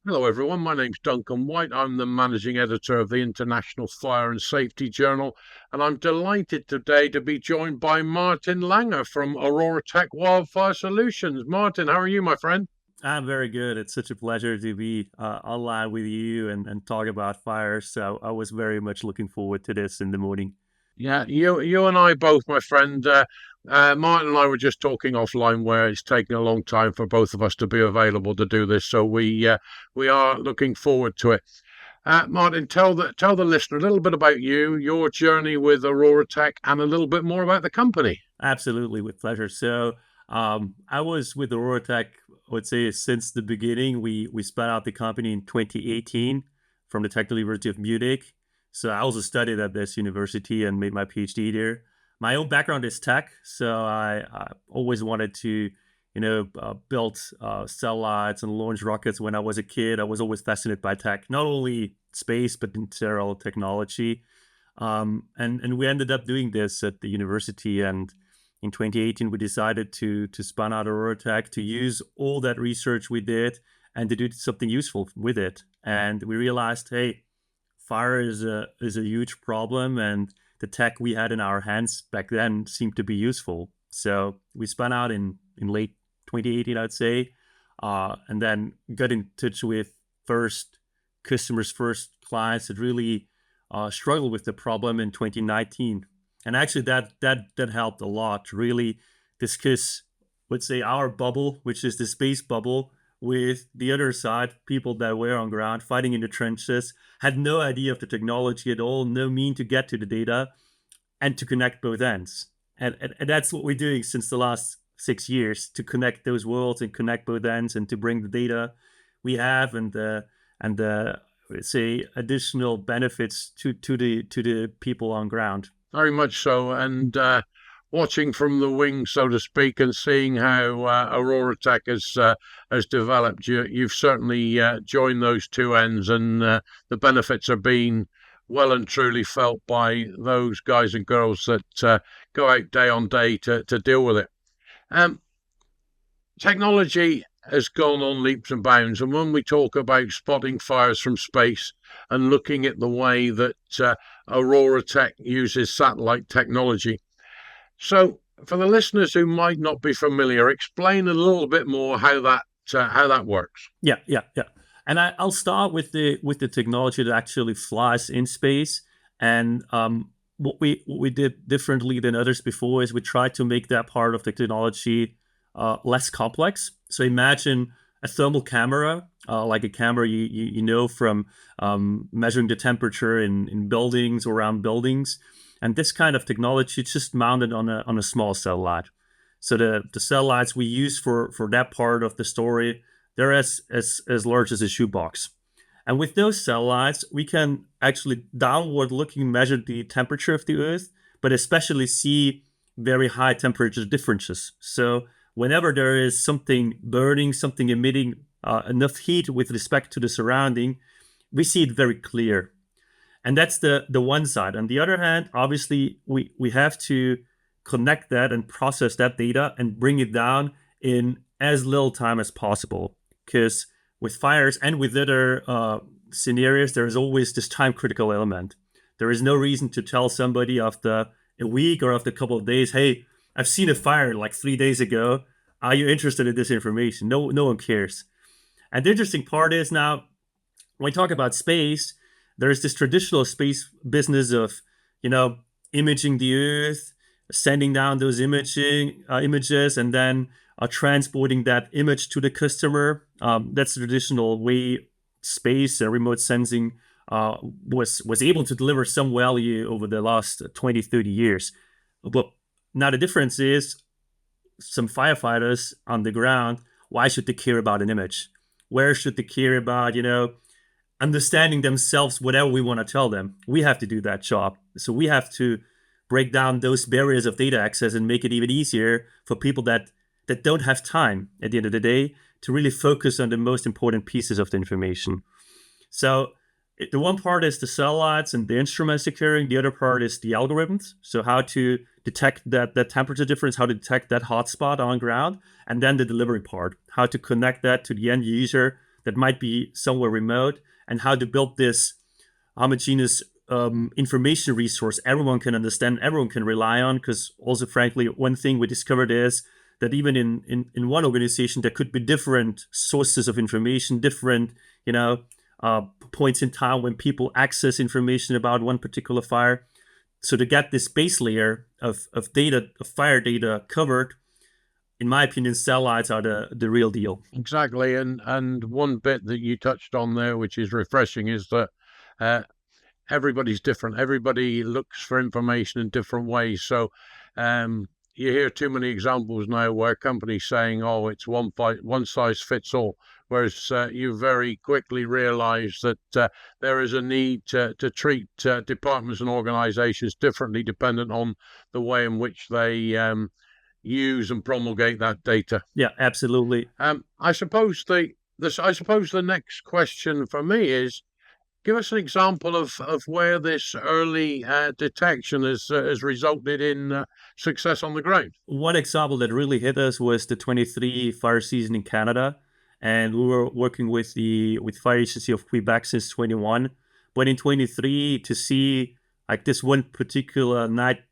Hello everyone, my name's Duncan White. I'm the managing editor of the International Fire and Safety Journal, and I'm delighted today to be joined by Martin Langer from OroraTech Wildfire Solutions. Martin, how are you, my friend? I'm very good. It's such a pleasure to be online with you and talk about fire. So I was very much looking forward to this in the morning. Yeah, you and I both, my friend. Martin and I were just talking offline where it's taking a long time for both of us to be available to do this, so we are looking forward to it. Martin, tell the listener a little bit about you, your journey with OroraTech, and a little bit more about the company. Absolutely, with pleasure. So I was with OroraTech, I would say, since the beginning. We spun out the company in 2018 from the Technical University of Munich. So I also studied at this university and made my PhD there. My own background is tech, so I always wanted to, build satellites and launch rockets when I was a kid. I was always fascinated by tech, not only space but in general technology. And we ended up doing this at the university. And in 2018, we decided to spun out OroraTech to use all that research we did and to do something useful with it. And we realized, hey, fire is a huge problem, and the tech we had in our hands back then seemed to be useful. So we spun out in late 2018, I'd say, and then got in touch with first customers, first clients that really struggled with the problem in 2019. And actually, that helped a lot to really discuss, let's say, our bubble, which is the space bubble, with the other side, people that were on ground fighting in the trenches, had no idea of the technology at all, no mean to get to the data and to connect both ends. And that's what we're doing since the last 6 years, to connect those worlds and connect both ends and to bring the data we have and say additional benefits to the people on ground. Very much so, and watching from the wings, so to speak, and seeing how OroraTech has developed, you've certainly joined those two ends, and the benefits are being well and truly felt by those guys and girls that go out day on day to deal with it. Um, Technology has gone on leaps and bounds, and when we talk about spotting fires from space and looking at the way that OroraTech uses satellite technology, so for the listeners who might not be familiar, explain a little bit more how that works. Yeah. And I'll start with the technology that actually flies in space. And what we did differently than others before is we tried to make that part of the technology less complex. So imagine a thermal camera, like a camera you know from measuring the temperature in buildings or around buildings. And this kind of technology is just mounted on a small satellite. So the satellites we use for that part of the story, they're as large as a shoebox. And with those satellites, we can actually downward looking measure the temperature of the Earth, but especially see very high temperature differences. So whenever there is something burning, something emitting enough heat with respect to the surrounding, we see it very clear. And that's the one side. On the other hand, obviously, we have to connect that and process that data and bring it down in as little time as possible. Because with fires and with other scenarios, there is always this time critical element. There is no reason to tell somebody after a week or after a couple of days, hey, I've seen a fire like 3 days ago. Are you interested in this information? No one cares. And the interesting part is now, when we talk about space, there's this traditional space business of, imaging the Earth, sending down those images, and then transporting that image to the customer. That's the traditional way space and remote sensing was able to deliver some value over the last 20, 30 years. But now the difference is some firefighters on the ground, why should they care about an image? Where should they care about, understanding themselves, whatever we want to tell them? We have to do that job. So we have to break down those barriers of data access and make it even easier for people that don't have time at the end of the day to really focus on the most important pieces of the information. So the one part is the satellites and the instrument securing. The other part is the algorithms. So how to detect that temperature difference, how to detect that hotspot on ground, and then the delivery part, how to connect that to the end user that might be somewhere remote, and how to build this homogeneous information resource everyone can understand, everyone can rely on. Because also, frankly, one thing we discovered is that even in one organization, there could be different sources of information, different, points in time when people access information about one particular fire. So to get this base layer of data, of fire data covered, in my opinion, satellites are the real deal. Exactly, and one bit that you touched on there, which is refreshing, is that everybody's different. Everybody looks for information in different ways. So you hear too many examples now where companies saying, "Oh, it's one size fits all," whereas you very quickly realise that there is a need to treat departments and organisations differently, dependent on the way in which they use and promulgate that data. Yeah, absolutely. I suppose the next question for me is, give us an example of where this early detection has resulted in success on the ground. One example that really hit us was the 23 fire season in Canada, and we were working with Fire Agency of Quebec since 21. But in 23, to see like this one particular night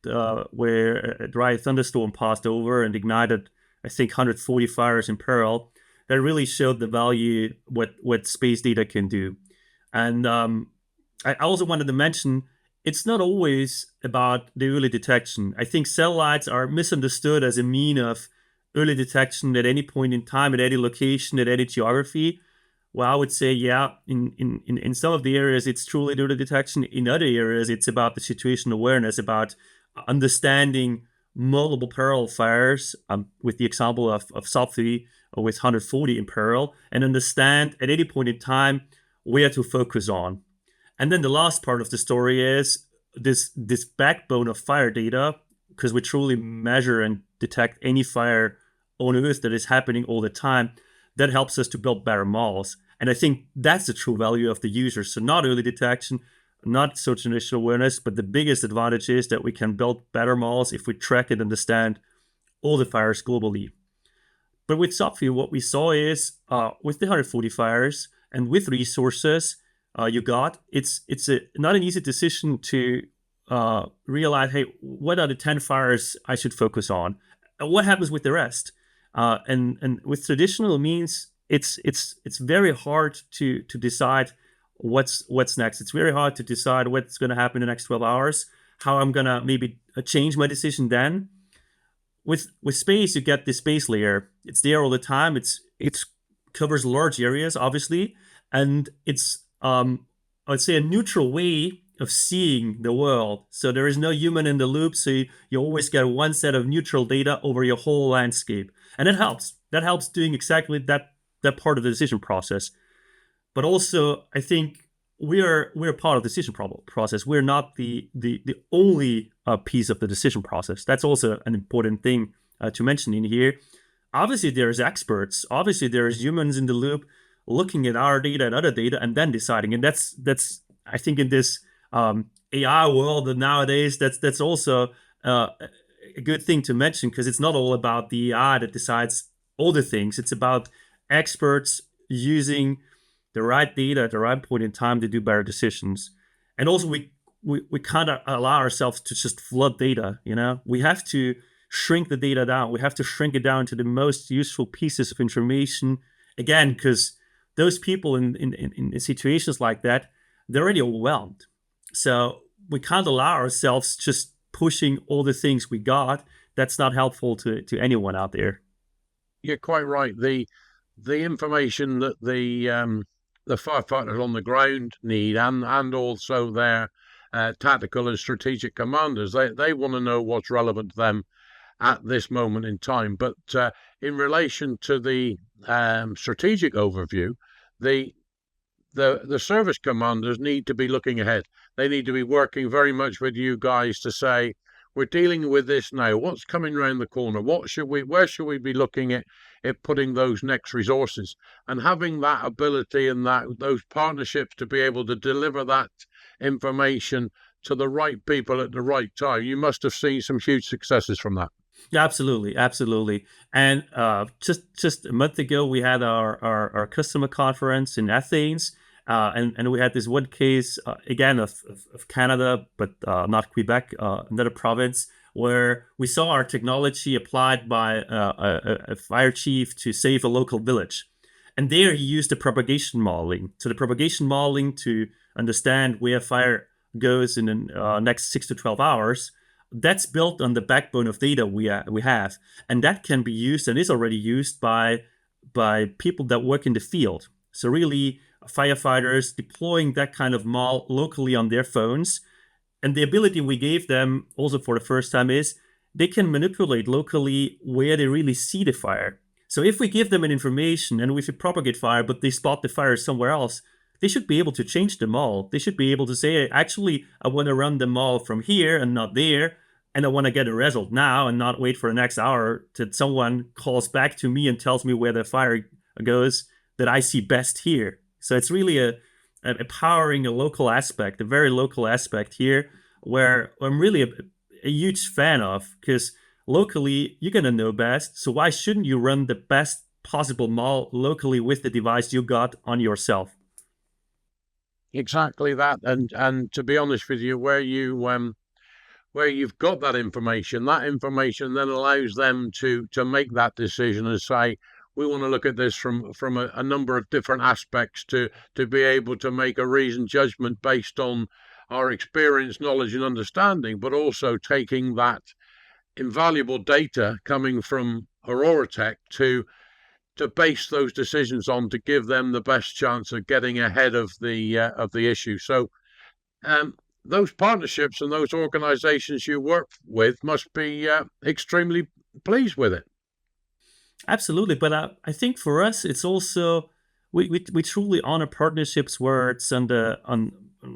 where a dry thunderstorm passed over and ignited, I think, 140 fires in parallel, that really showed the value what space data can do. And I also wanted to mention it's not always about the early detection. I think satellites are misunderstood as a mean of early detection at any point in time, at any location, at any geography. Well, I would say, yeah, in some of the areas, it's truly early detection. In other areas, it's about the situational awareness, about understanding multiple parallel fires, with the example of Sophy with 140 in parallel, and understand at any point in time where to focus on. And then the last part of the story is this backbone of fire data, because we truly measure and detect any fire on Earth that is happening all the time. That helps us to build better models. And I think that's the true value of the user. So not early detection, not situational awareness, but the biggest advantage is that we can build better models if we track and understand all the fires globally. But with Sophy, what we saw is with the 140 fires and with resources you got, it's not an easy decision to realize, hey, what are the 10 fires I should focus on? And what happens with the rest? And with traditional means, it's very hard to decide what's next. It's very hard to decide what's going to happen in the next 12 hours, how I'm going to maybe change my decision then. With space, you get this space layer. It's there all the time. It covers large areas, obviously, and it's I'd say a neutral way of seeing the world. So there is no human in the loop. So you always get one set of neutral data over your whole landscape, and it helps. That helps doing exactly that part of the decision process. But also, I think we're part of the decision process. We're not the only piece of the decision process. That's also an important thing to mention in here. Obviously, there's experts. Obviously, there's humans in the loop looking at our data and other data and then deciding. And that's I think in this AI world nowadays, that's also a good thing to mention, because it's not all about the AI that decides all the things. It's about experts using the right data at the right point in time to do better decisions. And also we can't allow ourselves to just flood data. We have to shrink the data down. We have to shrink it down to the most useful pieces of information. Again, because those people in situations like that, they're already overwhelmed. So we can't allow ourselves just pushing all the things we got. That's not helpful to anyone out there. You're quite right. The information that the firefighters on the ground need, and also their tactical and strategic commanders, they want to know what's relevant to them at this moment in time. But in relation to the strategic overview, the service commanders need to be looking ahead. They need to be working very much with you guys to say, we're dealing with this now. What's coming around the corner? Where should we be looking at putting those next resources? And having that ability and those partnerships to be able to deliver that information to the right people at the right time. You must have seen some huge successes from that. Yeah, absolutely, absolutely. And just a month ago, we had our customer conference in Athens, and we had this one case again of Canada, but not Quebec, another province, where we saw our technology applied by a fire chief to save a local village. And there he used the propagation modeling. So the propagation modeling to understand where fire goes in the next 6 to 12 hours, that's built on the backbone of data we have, and that can be used and is already used by people that work in the field. So really, firefighters deploying that kind of model locally on their phones, and the ability we gave them also for the first time is they can manipulate locally where they really see the fire. So if we give them an information and we propagate fire, but they spot the fire somewhere else, they should be able to change the mall. They should be able to say, actually, I want to run the mall from here and not there. And I want to get a result now and not wait for the next hour till someone calls back to me and tells me where the fire goes that I see best here. So it's really empowering a local aspect, a very local aspect here, where I'm really a huge fan of, because locally you're going to know best. So why shouldn't you run the best possible mall locally with the device you got on yourself? Exactly that, and to be honest with you, where you've got that information then allows them to make that decision and say, we want to look at this from a number of different aspects to be able to make a reasoned judgment based on our experience, knowledge, and understanding, but also taking that invaluable data coming from OroraTech to base those decisions on, to give them the best chance of getting ahead of the issue. So those partnerships and those organizations you work with must be extremely pleased with it. Absolutely, but I think for us, it's also we truly honor partnerships where it's on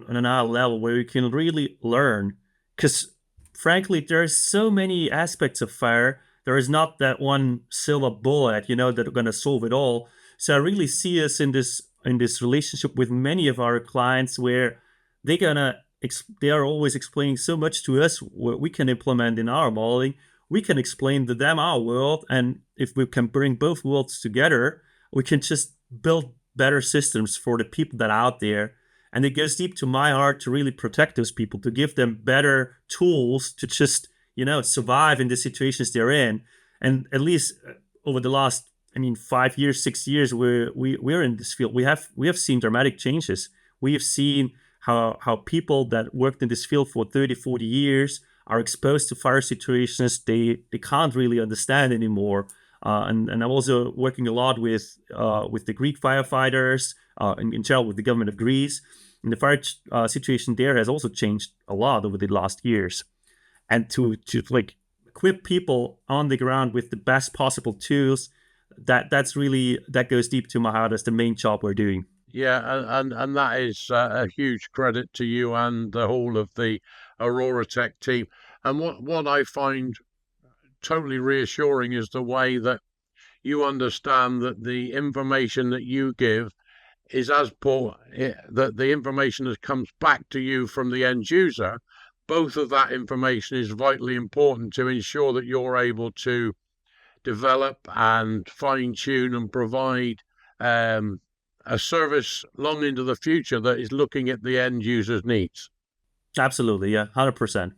another level where we can really learn. Because frankly, there's so many aspects of fire. There is not that one silver bullet, that are going to solve it all. So I really see us in this relationship with many of our clients where they are always explaining so much to us what we can implement in our modeling. We can explain to them our world, and if we can bring both worlds together, we can just build better systems for the people that are out there. And it goes deep to my heart to really protect those people, to give them better tools to just survive in the situations they're in. And at least over the last 5 years, 6 years, we're in this field, we have seen dramatic changes. We have seen how people that worked in this field for 30, 40 years are exposed to fire situations they can't really understand anymore. And I'm also working a lot with the Greek firefighters, in general with the government of Greece. And the fire situation there has also changed a lot over the last years. And to like equip people on the ground with the best possible tools, that goes deep to my heart as the main job we're doing. Yeah, and that is a huge credit to you and the whole of the OroraTech team. And what I find totally reassuring is the way that you understand that the information that you give is as poor, that the information that comes back to you from the end user. Both of that information is vitally important to ensure that you're able to develop and fine tune and provide a service long into the future that is looking at the end user's needs. Absolutely, yeah, 100%.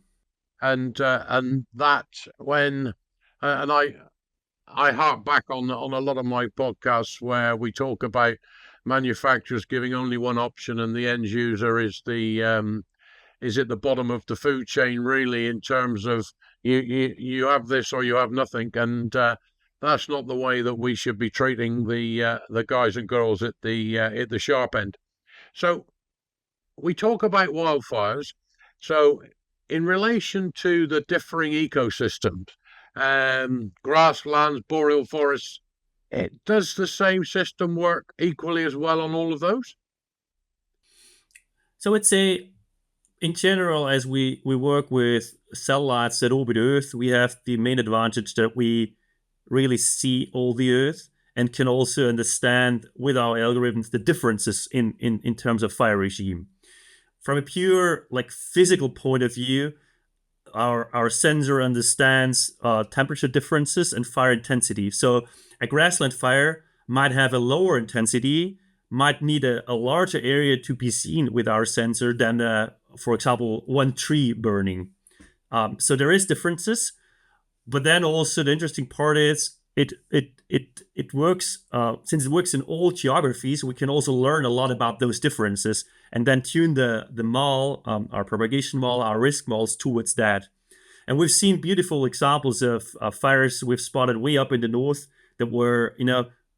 And that when and I hark back on a lot of my podcasts where we talk about manufacturers giving only one option, and the end user is at the bottom of the food chain, really, in terms of you have this or you have nothing, and that's not the way that we should be treating the guys and girls at the sharp end. So we talk about wildfires. So in relation to the differing ecosystems, grasslands, boreal forests, does the same system work equally as well on all of those? So it's in general, as we work with satellites that orbit Earth, we have the main advantage that we really see all the Earth and can also understand with our algorithms the differences in terms of fire regime. from a pure like physical point of view, our sensor understands temperature differences and fire intensity. So a grassland fire might have a lower intensity, might need a larger area to be seen with our sensor than, for example, one tree burning. So there is differences, but then also the interesting part is it works since it works in all geographies. We can also learn a lot about those differences and then tune the mall, our propagation mall, our risk malls towards that. And we've seen beautiful examples of fires we've spotted way up in the north that were,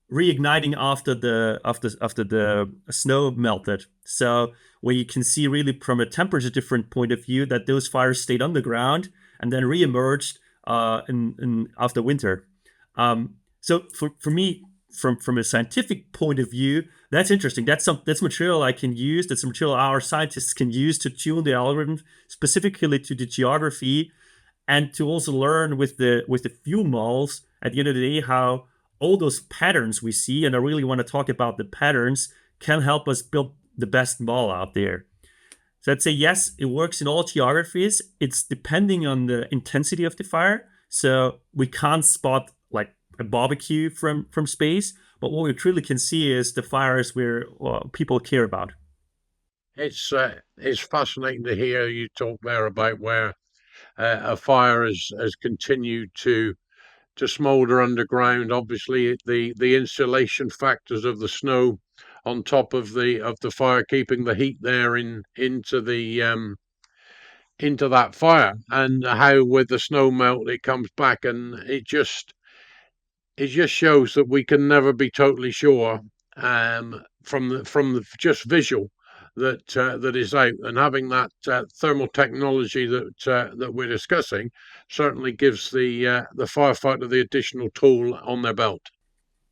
reigniting after the snow melted. So where you can see really from a temperature different point of view that those fires stayed underground and then reemerged in after winter. So for me, from a scientific point of view, that's interesting. That's material I can use. That's material our scientists can use to tune the algorithm specifically to the geography, and to also learn with the fuel malls at the end of the day how all those patterns we see, and I really want to talk about the patterns, can help us build the best mall out there. So I'd say yes, it works in all geographies. It's depending on the intensity of the fire. So we can't spot like a barbecue from space, but what we truly can see is the fires where people care about. It's fascinating to hear you talk there about where a fire has continued to smolder underground. Obviously, the insulation factors of the snow on top of the fire, keeping the heat there into that fire, and how with the snow melt it comes back, and it just shows that we can never be totally sure from the just visual that is out, and having that thermal technology that we're discussing certainly gives the firefighter the additional tool on their belt.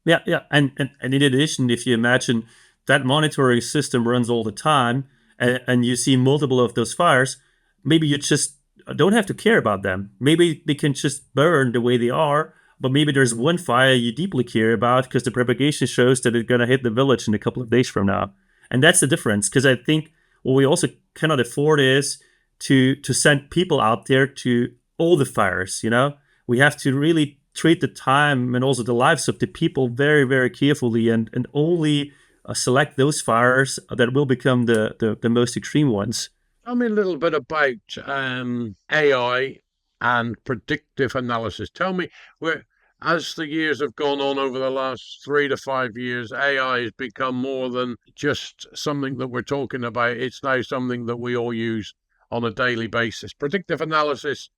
Yeah, yeah, and in addition, if you imagine that monitoring system runs all the time, and you see multiple of those fires, maybe you just don't have to care about them. Maybe they can just burn the way they are, but maybe there's one fire you deeply care about because the propagation shows that it's gonna hit the village in a couple of days from now, and that's the difference. Because I think what we also cannot afford is to send people out there to all the fires. We have to really treat the time and also the lives of the people very, very carefully, and only select those fires that will become the most extreme ones. Tell me a little bit about AI and predictive analysis. Tell me where, as the years have gone on over the last 3 to 5 years, AI has become more than just something that we're talking about. It's now something that we all use on a daily basis. Predictive analysis,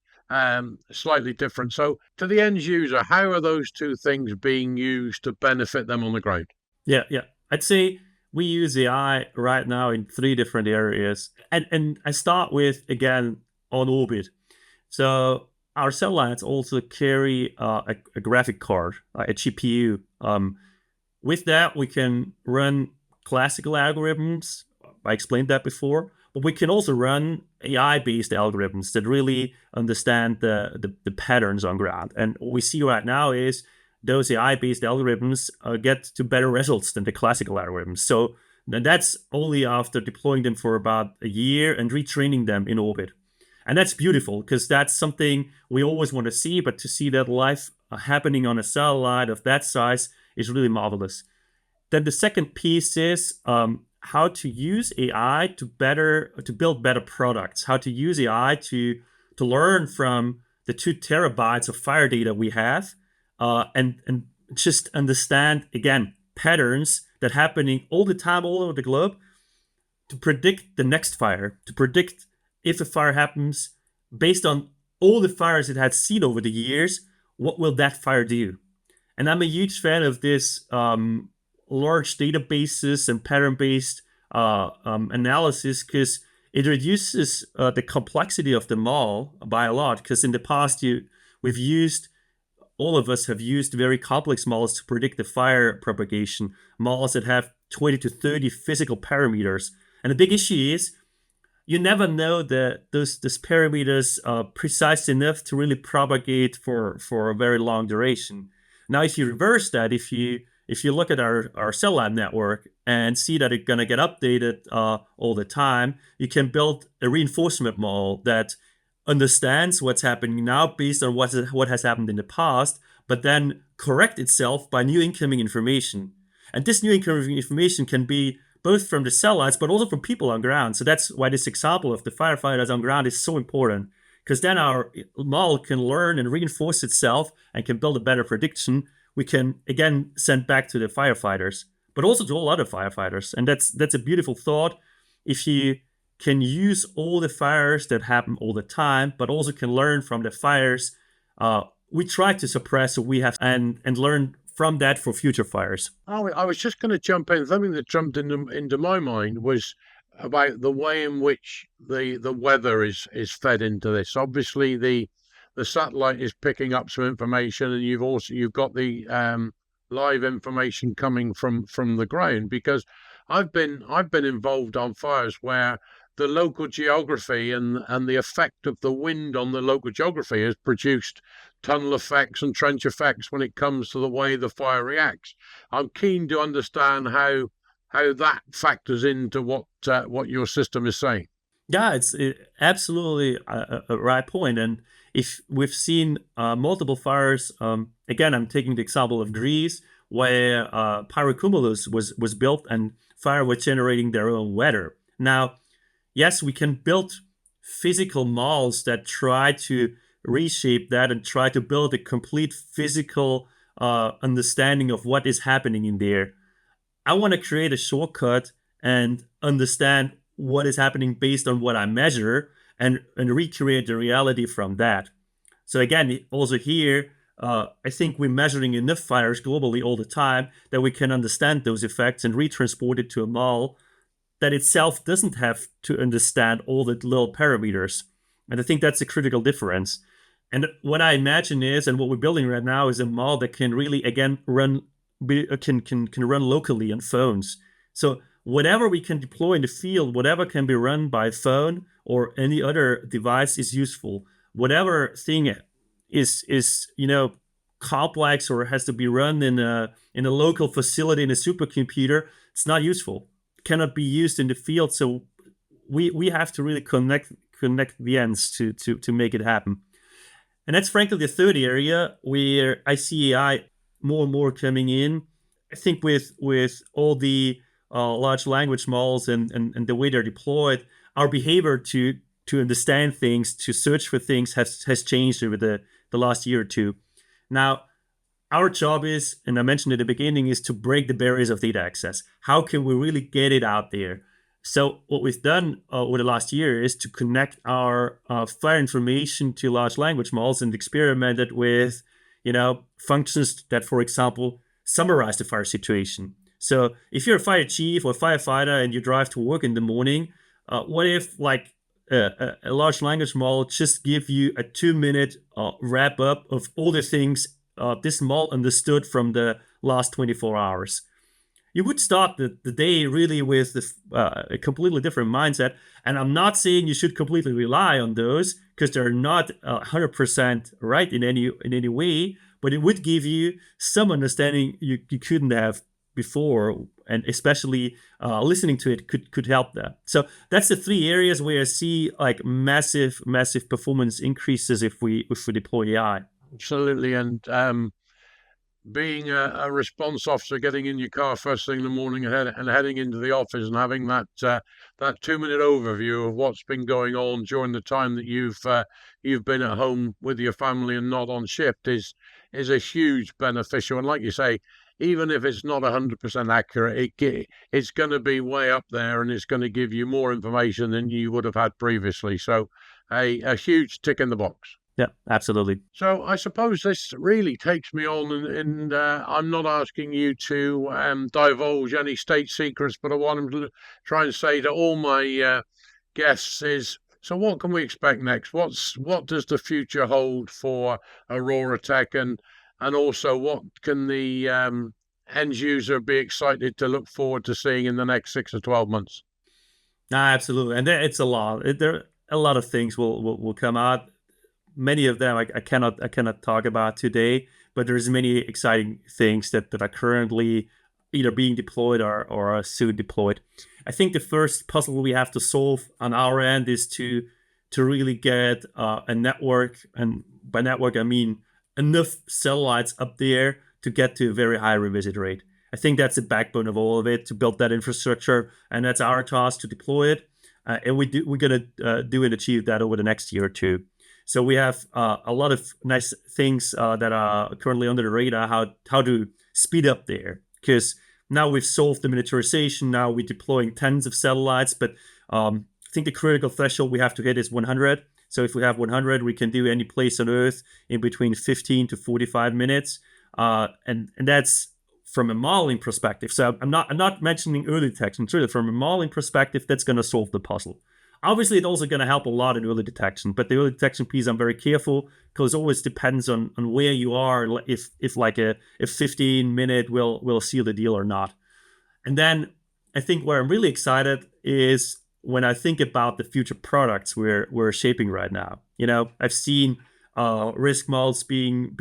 slightly different. So, to the end user, how are those two things being used to benefit them on the ground? Yeah, yeah. I'd say we use AI right now in three different areas. And I start with, again, on orbit. So our satellites also carry a graphic card, a GPU. With that, we can run classical algorithms. I explained that before. But we can also run AI-based algorithms that really understand the patterns on ground. And what we see right now is those AI-based algorithms get to better results than the classical algorithms. So that's only after deploying them for about a year and retraining them in orbit. And that's beautiful because that's something we always want to see, but to see that live happening on a satellite of that size is really marvelous. Then the second piece is how to use AI to build better products, how to use AI to learn from the 2 terabytes of fire data we have, and just understand again patterns that happening all the time all over the globe, to predict the next fire, to predict if a fire happens based on all the fires it had seen over the years, what will that fire do? And I'm a huge fan of this large databases and pattern-based analysis because it reduces the complexity of the model by a lot. Because in the past, all of us have used very complex models to predict the fire propagation, models that have 20 to 30 physical parameters. And the big issue is you never know that those parameters are precise enough to really propagate for a very long duration. Now, if you reverse that, if you if you look at our cell lab network and see that it's going to get updated all the time, you can build a reinforcement model that understands what's happening now based on what has happened in the past, but then correct itself by new incoming information. And this new incoming information can be both from the satellites, but also from people on ground. So that's why this example of the firefighters on ground is so important, because then our model can learn and reinforce itself and can build a better prediction. We can again send back to the firefighters, but also to all other firefighters. And that's a beautiful thought. If you can use all the fires that happen all the time, but also can learn from the fires we try to suppress what we have and learn from that for future fires. Oh, I was just going to jump in. Something that jumped into my mind was about the way in which the weather is fed into this. Obviously, the satellite is picking up some information, and you've got the live information coming from the ground. Because I've been involved on fires where the local geography and the effect of the wind on the local geography has produced tunnel effects and trench effects when it comes to the way the fire reacts. I'm keen to understand how that factors into what your system is saying. Yeah, it's absolutely a right point. And if we've seen multiple fires, again, I'm taking the example of Greece, where pyrocumulus was built and fire was generating their own weather. Now, yes, we can build physical models that try to reshape that and try to build a complete physical understanding of what is happening in there. I want to create a shortcut and understand what is happening based on what I measure and recreate the reality from that. So again, also here, I think we're measuring enough fires globally all the time that we can understand those effects and retransport it to a model that itself doesn't have to understand all the little parameters. And I think that's a critical difference. And what I imagine is, and what we're building right now is a model that can really, again, can run locally on phones. So whatever we can deploy in the field, whatever can be run by phone or any other device is useful. Whatever thing is complex or has to be run in a local facility in a supercomputer, it's not useful. It cannot be used in the field. So we have to really connect the ends to make it happen. And that's frankly the third area where I see AI more and more coming in. I think with all the large language models and the way they're deployed, our behavior to understand things, to search for things has changed over the last year or two. Now, our job is, and I mentioned at the beginning, is to break the barriers of data access. How can we really get it out there? So what we've done over the last year is to connect our fire information to large language models and experimented with, functions that, for example, summarize the fire situation. So if you're a fire chief or firefighter and you drive to work in the morning, what if a large language model just give you a 2-minute wrap up of all the things this model understood from the last 24 hours? You would start the day really with a completely different mindset. And I'm not saying you should completely rely on those because they're not 100% right in any way, but it would give you some understanding you couldn't have before, and especially listening to it could help that. So that's the 3 areas where I see like massive performance increases if we deploy AI. Absolutely, and being a response officer, getting in your car first thing in the morning and heading into the office and having that 2-minute overview of what's been going on during the time that you've been at home with your family and not on shift is a huge beneficial. And like you say, even if it's not 100% accurate, it's going to be way up there and it's going to give you more information than you would have had previously. So a huge tick in the box. Yeah, absolutely. So I suppose this really takes me on, and I'm not asking you to divulge any state secrets, but what I'm trying to say to all my guests is, so what can we expect next? What does the future hold for OroraTech, and also what can the end user be excited to look forward to seeing in the next 6 to 12 months? Absolutely, and it's a lot. There a lot of things will come out. many of them I cannot talk about today, but there's many exciting things that are currently either being deployed or are soon deployed. I think the first puzzle we have to solve on our end is to really get a network, and by network I mean enough satellites up there to get to a very high revisit rate. I think that's the backbone of all of it, to build that infrastructure, and that's our task to deploy it. And we're gonna do and achieve that over the next year or two. So we have a lot of nice things that are currently under the radar, how to speed up there, because now we've solved the miniaturization. Now we're deploying tens of satellites, but I think the critical threshold we have to hit is 100. So if we have 100, we can do any place on Earth in between 15 to 45 minutes, and that's from a modeling perspective. So I'm not mentioning early detection. Truly, from a modeling perspective, that's going to solve the puzzle. Obviously, it's also going to help a lot in early detection, but the early detection piece, I'm very careful, because it always depends on where you are, if like a 15-minute will seal the deal or not. And then I think where I'm really excited is when I think about the future products we're shaping right now. I've seen risk models being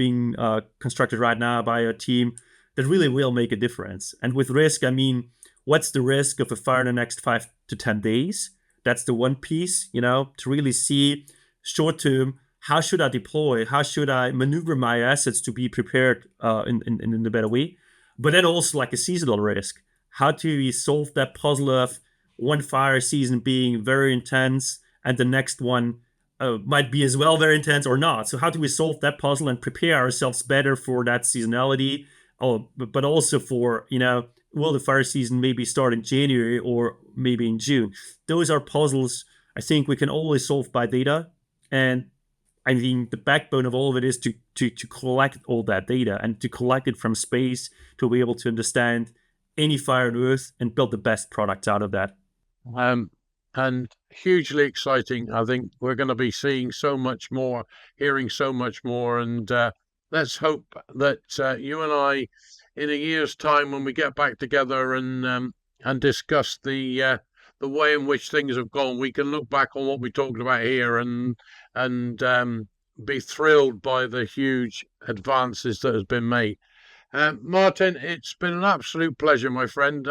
constructed right now by a team that really will make a difference. And with risk, I mean, what's the risk of a fire in the next 5 to 10 days? That's the one piece, to really see short term, how should I deploy? How should I maneuver my assets to be prepared in a better way? But then also like a seasonal risk. How do we solve that puzzle of one fire season being very intense and the next one might be as well very intense or not? So how do we solve that puzzle and prepare ourselves better for that seasonality? Oh, but also for, will the fire season maybe start in January or maybe in June? Those are puzzles I think we can always solve by data. And I mean, the backbone of all of it is to collect all that data and to collect it from space to be able to understand any fire on Earth and build the best products out of that. And hugely exciting. I think we're going to be seeing so much more, hearing so much more, and let's hope that you and I, in a year's time, when we get back together and discuss the way in which things have gone, we can look back on what we talked about here and be thrilled by the huge advances that has been made. Martin, it's been an absolute pleasure, my friend.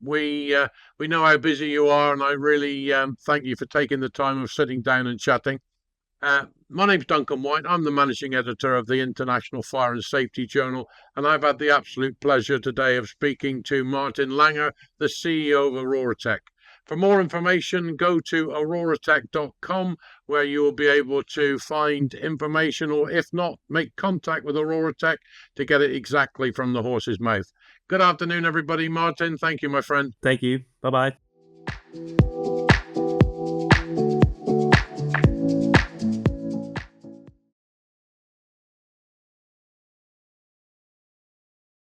We know how busy you are, and I really thank you for taking the time of sitting down and chatting. My name's Duncan White. I'm the managing editor of the International Fire and Safety Journal, and I've had the absolute pleasure today of speaking to Martin Langer, the CEO of OroraTech. For more information, go to OroraTech.com, where you will be able to find information, or if not, make contact with OroraTech to get it exactly from the horse's mouth. Good afternoon, everybody. Martin, thank you, my friend. Thank you. Bye-bye.